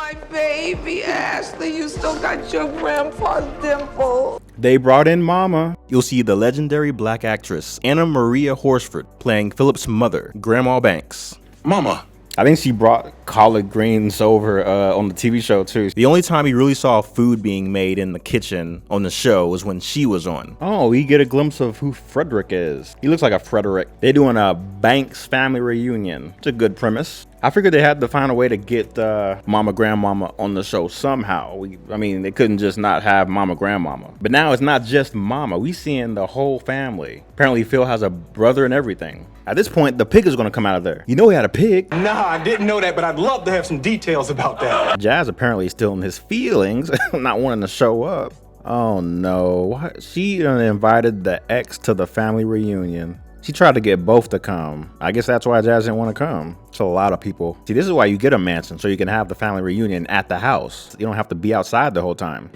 My baby, Ashley, you still got your grandpa's dimple. They brought in Mama. You'll see the legendary black actress Anna Maria Horsford playing Philip's mother, Grandma Banks. Mama. I think she brought collard greens over on the TV show too. The only time he really saw food being made in the kitchen on the show was when she was on. Oh, we get a glimpse of who Frederick is. He looks like a Frederick. They're doing a Banks family reunion. It's a good premise. I figured they had to find a way to get Mama Grandmama on the show somehow. I mean, they couldn't just not have Mama Grandmama. But now it's not just Mama. We seeing the whole family. Apparently Phil has a brother and everything. At this point, the pig is going to come out of there. You know he had a pig. Nah, I didn't know that, but I'd love to have some details about that. Jazz apparently is still in his feelings, not wanting to show up. Oh no, what? She invited the ex to the family reunion. She tried to get both to come. I guess that's why Jazz didn't want to come. So a lot of people. See, this is why you get a mansion, so you can have the family reunion at the house. You don't have to be outside the whole time.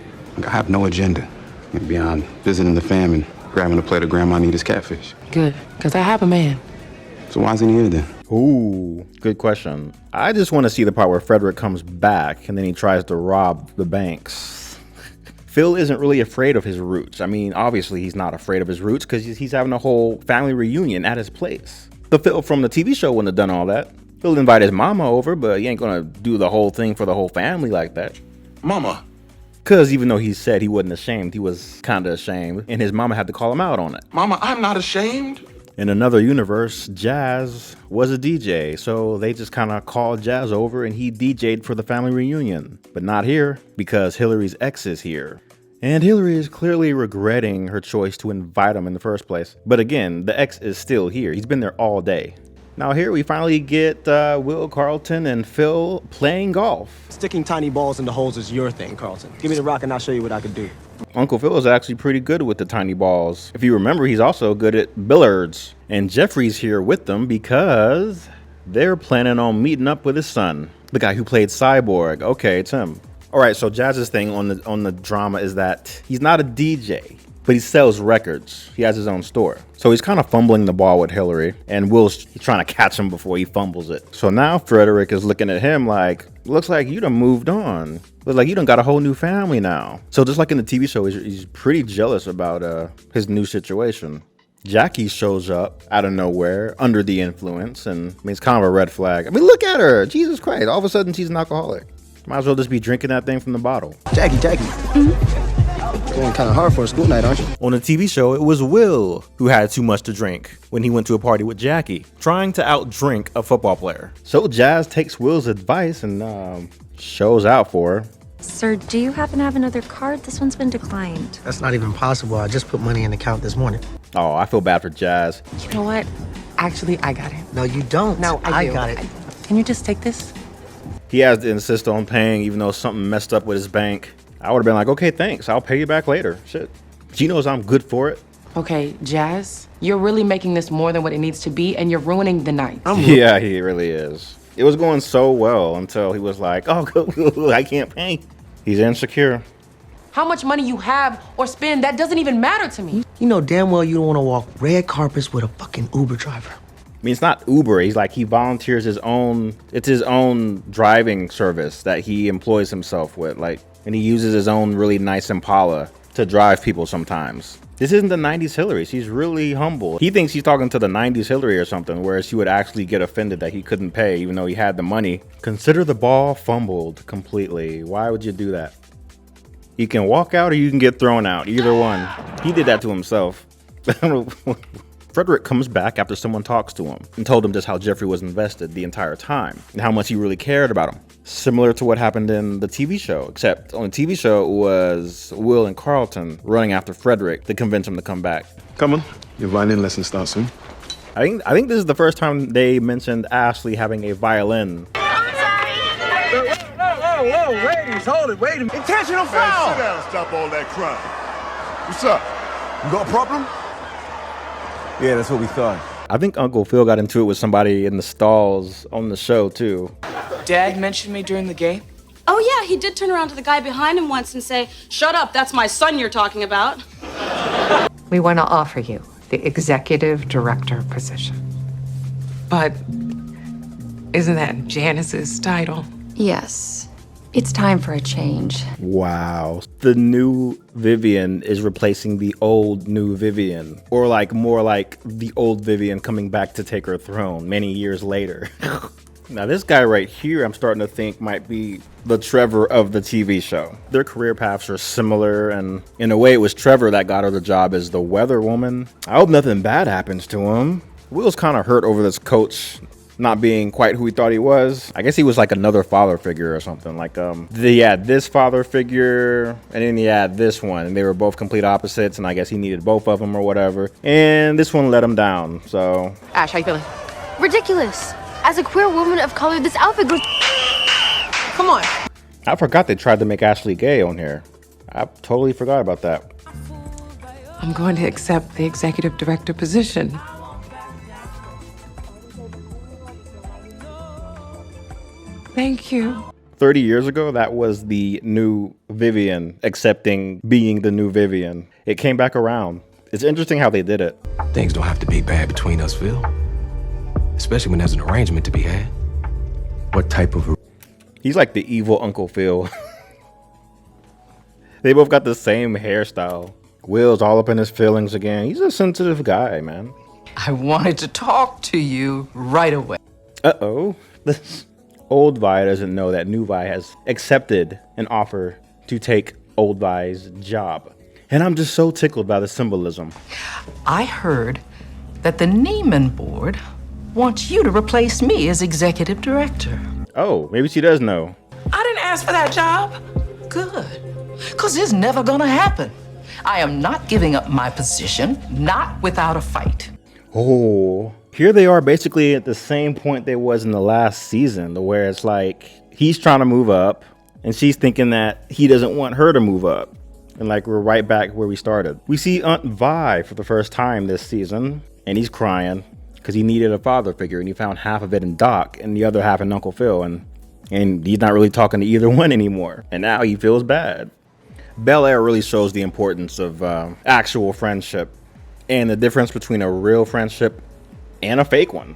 I have no agenda beyond visiting the fam and grabbing a plate of Grandma Nita's catfish. Good, because I have a man. So why isn't he here then? Ooh, good question. I just want to see the part where Frederick comes back and then he tries to rob the banks. Phil isn't really afraid of his roots. I mean, obviously he's not afraid of his roots because he's having a whole family reunion at his place. The Phil from the TV show wouldn't have done all that. He'll invite his mama over, but he ain't gonna do the whole thing for the whole family like that. Mama. Because even though he said he wasn't ashamed, he was kind of ashamed, and his mama had to call him out on it. Mama, I'm not ashamed. In another universe, Jazz was a DJ, so they just kind of called Jazz over and he DJ'd for the family reunion. But not here, because Hilary's ex is here. And Hilary is clearly regretting her choice to invite him in the first place. But again, the ex is still here. He's been there all day. Now here we finally get Will, Carlton, and Phil playing golf. Sticking tiny balls in the holes is your thing, Carlton. Give me the rock and I'll show you what I can do. Uncle Phil is actually pretty good with the tiny balls. If you remember, he's also good at billiards. And Jeffrey's here with them because they're planning on meeting up with his son, the guy who played Cyborg. Okay, it's him. All right, so Jazz's thing on the drama is that he's not a DJ, but he sells records. He has his own store. So he's kind of fumbling the ball with Hilary, and Will's trying to catch him before he fumbles it. So now Frederick is looking at him like, looks like you done moved on. Looks like you done got a whole new family now. So just like in the TV show, he's pretty jealous about his new situation. Jackie shows up out of nowhere, under the influence, and I mean, it's kind of a red flag. I mean, look at her. Jesus Christ. All of a sudden, she's an alcoholic. Might as well just be drinking that thing from the bottle. Jackie. Going kind of hard for a school night, aren't you? On the TV show, it was Will who had too much to drink when he went to a party with Jackie, trying to outdrink a football player. So Jazz takes Will's advice and shows out for her. Sir, do you happen to have another card? This one's been declined. That's not even possible. I just put money in the account this morning. Oh, I feel bad for Jazz. You know what? Actually, I got it. No, you don't. No, I do. got it. Can you just take this? He has to insist on paying even though something messed up with his bank. I would have been like, okay, thanks. I'll pay you back later. Shit. She knows I'm good for it. Okay, Jazz, you're really making this more than what it needs to be, and you're ruining the night. Yeah, he really is. It was going so well until he was like, oh, I can't pay. He's insecure. How much money you have or spend, that doesn't even matter to me. You know damn well you don't want to walk red carpets with a fucking Uber driver. I mean, it's not Uber. He's like, he volunteers it's his own driving service that he employs himself with. Like, and he uses his own really nice Impala to drive people sometimes. This isn't the 90s Hilary. She's really humble. He thinks he's talking to the 90s Hilary or something, where she would actually get offended that he couldn't pay even though he had the money. Consider the ball fumbled completely. Why would you do that? You can walk out or you can get thrown out. Either one. He did that to himself. Frederick comes back after someone talks to him and told him just how Jeffrey was invested the entire time and how much he really cared about him. Similar to what happened in the TV show, except on the TV show it was Will and Carlton running after Frederick to convince him to come back. Come on, your violin lesson starts soon. I think this is the first time they mentioned Ashley having a violin. Whoa, ladies, hold it, wait a minute. Intentional foul! Sit down and stop all that crying. What's up? You got a problem? Yeah, that's what we thought. I think Uncle Phil got into it with somebody in the stalls on the show, too. Dad mentioned me during the game? Oh, yeah, he did turn around to the guy behind him once and say, "Shut up, that's my son you're talking about." We want to offer you the executive director position. But isn't that Janice's title? Yes. It's time for a change. Wow. The new Vivian is replacing the old new Vivian. Or like more like the old Vivian coming back to take her throne many years later. Now this guy right here, I'm starting to think might be the Trevor of the TV show. Their career paths are similar, and in a way it was Trevor that got her the job as the weather woman. I hope nothing bad happens to him. Will's kind of hurt over this coach not being quite who he thought he was. I guess he was like another father figure or something. Like he had this father figure and then he had this one, and they were both complete opposites, and I guess he needed both of them or whatever. And this one let him down, so. Ash, how you feeling? Ridiculous. As a queer woman of color, this outfit goes... Come on. I forgot they tried to make Ashley gay on here. I totally forgot about that. I'm going to accept the executive director position. Thank you. 30 years ago, that was the new Vivian accepting being the new Vivian. It came back around. It's interesting how they did it. Things don't have to be bad between us, Phil. Especially when there's an arrangement to be had. What type of... He's like the evil Uncle Phil. They both got the same hairstyle. Will's all up in his feelings again. He's a sensitive guy, man. I wanted to talk to you right away. Uh-oh. This old Vi doesn't know that new Vi has accepted an offer to take old Vi's job. And I'm just so tickled by the symbolism. I heard that the Neiman board wants you to replace me as executive director. Oh, maybe she does know. I didn't ask for that job. Good, because it's never gonna happen. I am not giving up my position, not without a fight. Oh, here they are basically at the same point they was in the last season, where it's like he's trying to move up and she's thinking that he doesn't want her to move up. And like we're right back where we started. We see Aunt Vi for the first time this season, and he's crying because he needed a father figure, and he found half of it in Doc and the other half in Uncle Phil, and he's not really talking to either one anymore. And now he feels bad. Bel-Air really shows the importance of actual friendship and the difference between a real friendship and a fake one.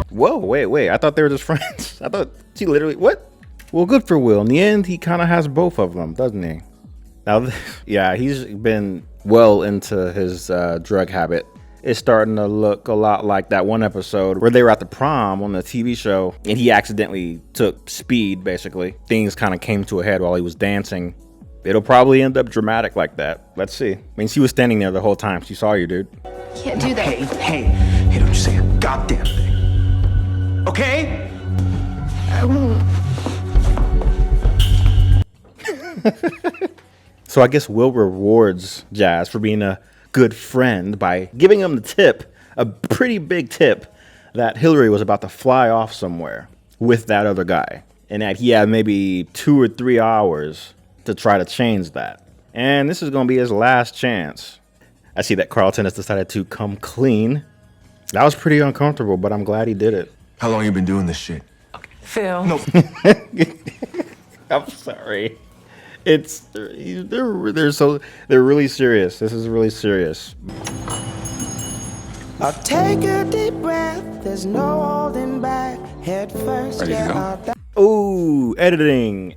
Whoa, wait, I thought they were just friends. I thought she literally, what? Well, good for Will. In the end, he kind of has both of them, doesn't he? Now, yeah, he's been well into his drug habit. It's starting to look a lot like that one episode where they were at the prom on the TV show and he accidentally took speed, basically. Things kind of came to a head while he was dancing. It'll probably end up dramatic like that. Let's see. I mean, she was standing there the whole time. She saw you, dude. Can't do that. Hey, don't you say a goddamn thing. Okay? I won't. So I guess Will rewards Jazz for being a good friend by giving him the tip, a pretty big tip, that Hilary was about to fly off somewhere with that other guy, and that he had maybe 2 or 3 hours to try to change that. And this is going to be his last chance. I see that Carlton has decided to come clean. That was pretty uncomfortable, but I'm glad he did it. How long you been doing this shit? Phil. No. I'm sorry. They're really serious. This is really serious. I'll take a deep breath. There's no holding back. Head first. Ready to go? Ooh, editing.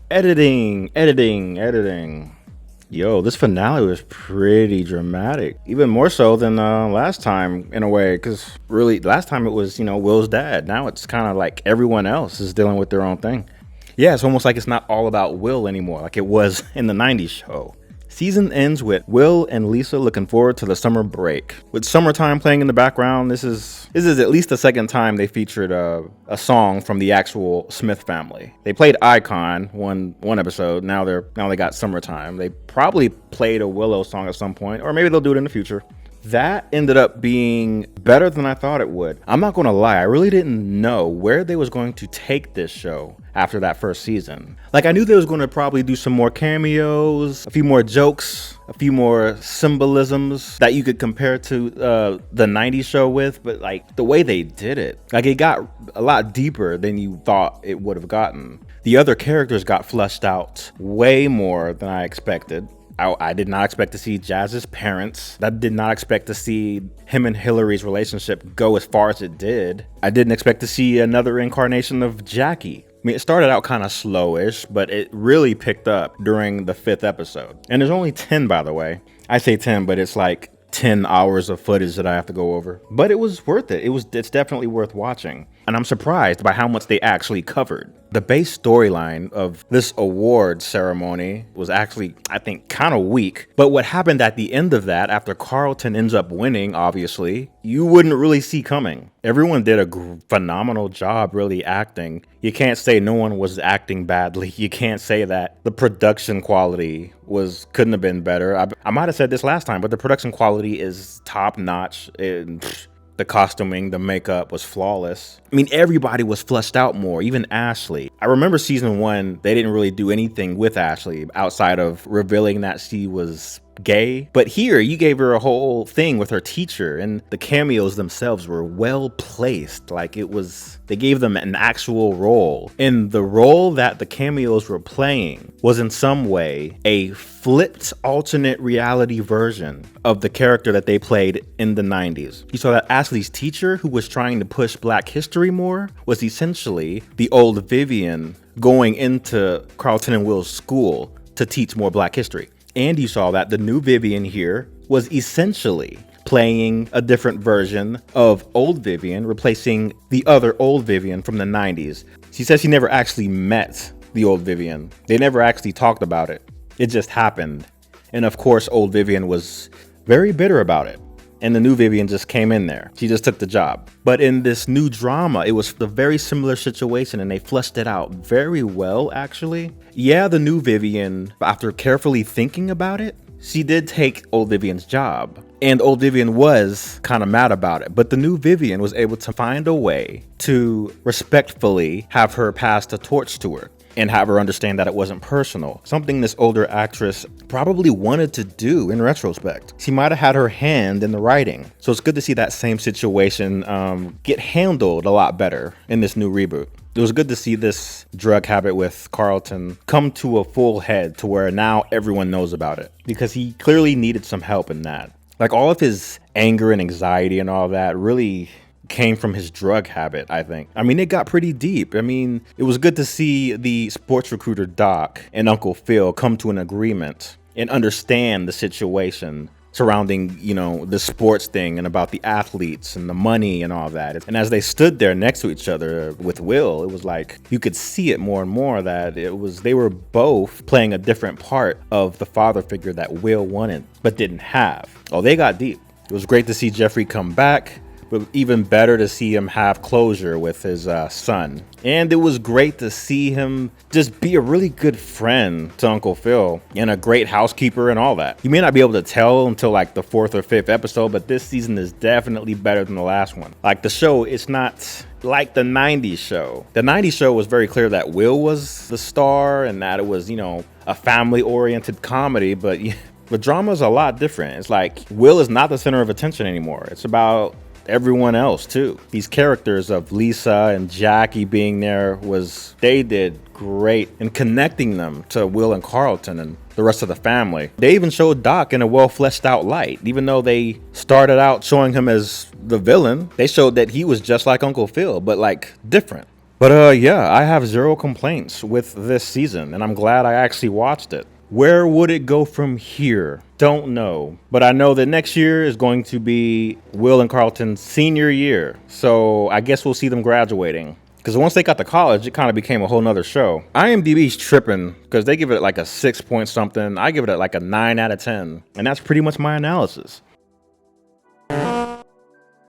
Yo, this finale was pretty dramatic. Even more so than last time, in a way, because really, last time it was, Will's dad. Now it's kind of like everyone else is dealing with their own thing. Yeah, it's almost like it's not all about Will anymore, like it was in the 90s show. Season ends with Will and Lisa looking forward to the summer break. With summertime playing in the background, this is at least the second time they featured a song from the actual Smith family. They played Icon one episode. Now they got Summertime. They probably played a Willow song at some point, or maybe they'll do it in the future. That ended up being better than I thought it would. I'm not going to lie, I really didn't know where they was going to take this show after that first season. Like, I knew they was going to probably do some more cameos, a few more jokes, a few more symbolisms that you could compare to the 90s show with, but like the way they did it, like it got a lot deeper than you thought it would have gotten. The other characters got fleshed out way more than I expected. I did not expect to see Jazz's parents. I did not expect to see him and Hilary's relationship go as far as it did. I didn't expect to see another incarnation of Jackie. mean, it started out kind of slowish, but it really picked up during the 5th episode. And there's only 10, by the way. I say 10, but it's like 10 hours of footage that I have to go over. But it was worth it. It's definitely worth watching. And I'm surprised by how much they actually covered. The base storyline of this award ceremony was actually, I think, kind of weak. But what happened at the end of that, after Carlton ends up winning, obviously, you wouldn't really see coming. Everyone did a phenomenal job really acting. You can't say no one was acting badly. You can't say that the production quality couldn't have been better. I might have said this last time, but the production quality is top notch. The costuming, the makeup was flawless. I mean, everybody was fleshed out more, even Ashley. I remember season 1, they didn't really do anything with Ashley outside of revealing that she was gay. But here, you gave her a whole thing with her teacher, and the cameos themselves were well placed. Like they gave them an actual role. And the role that the cameos were playing was in some way a flipped alternate reality version of the character that they played in the 90s. You saw that Ashley's teacher, who was trying to push Black history more, was essentially the old Vivian going into Carlton and Will's school to teach more Black history. And you saw that the new Vivian here was essentially playing a different version of old Vivian, replacing the other old Vivian from the 90s. She says she never actually met the old Vivian. They never actually talked about it. It just happened. And of course, old Vivian was very bitter about it. And the new Vivian just came in there. She just took the job. But in this new drama, it was a very similar situation, and they fleshed it out very well, actually. Yeah, the new Vivian, after carefully thinking about it, she did take old Vivian's job. And old Vivian was kind of mad about it. But the new Vivian was able to find a way to respectfully have her pass the torch to her and have her understand that it wasn't personal. Something this older actress probably wanted to do in retrospect. She might have had her hand in the writing. So it's good to see that same situation get handled a lot better in this new reboot. It was good to see this drug habit with Carlton come to a full head to where now everyone knows about it, because he clearly needed some help in that. Like, all of his anger and anxiety and all that really came from his drug habit, I think. I mean, it got pretty deep. I mean, it was good to see the sports recruiter Doc and Uncle Phil come to an agreement and understand the situation surrounding, the sports thing and about the athletes and the money and all that. And as they stood there next to each other with Will, it was like you could see it more and more that they were both playing a different part of the father figure that Will wanted but didn't have. Oh, they got deep. It was great to see Jeffrey come back, but even better to see him have closure with his son. And it was great to see him just be a really good friend to Uncle Phil and a great housekeeper and all that. You may not be able to tell until like the 4th or 5th episode, but this season is definitely better than the last one. Like, the show, it's not like the 90s show. The 90s show was very clear that Will was the star and that it was, a family-oriented comedy, but the drama is a lot different. It's like Will is not the center of attention anymore. It's about everyone else too. These characters of Lisa and Jackie being there they did great in connecting them to Will and Carlton and the rest of the family. They even showed Doc in a well fleshed out light. Even though they started out showing him as the villain, they showed that he was just like Uncle Phil, but like different. But yeah, I have zero complaints with this season, and I'm glad I actually watched it. Where would it go from here? Don't know. But I know that next year is going to be Will and Carlton's senior year. So I guess we'll see them graduating. Because once they got to college, it kind of became a whole nother show. IMDb's tripping because they give it like a 6 point something. I give it like a 9 out of 10. And that's pretty much my analysis.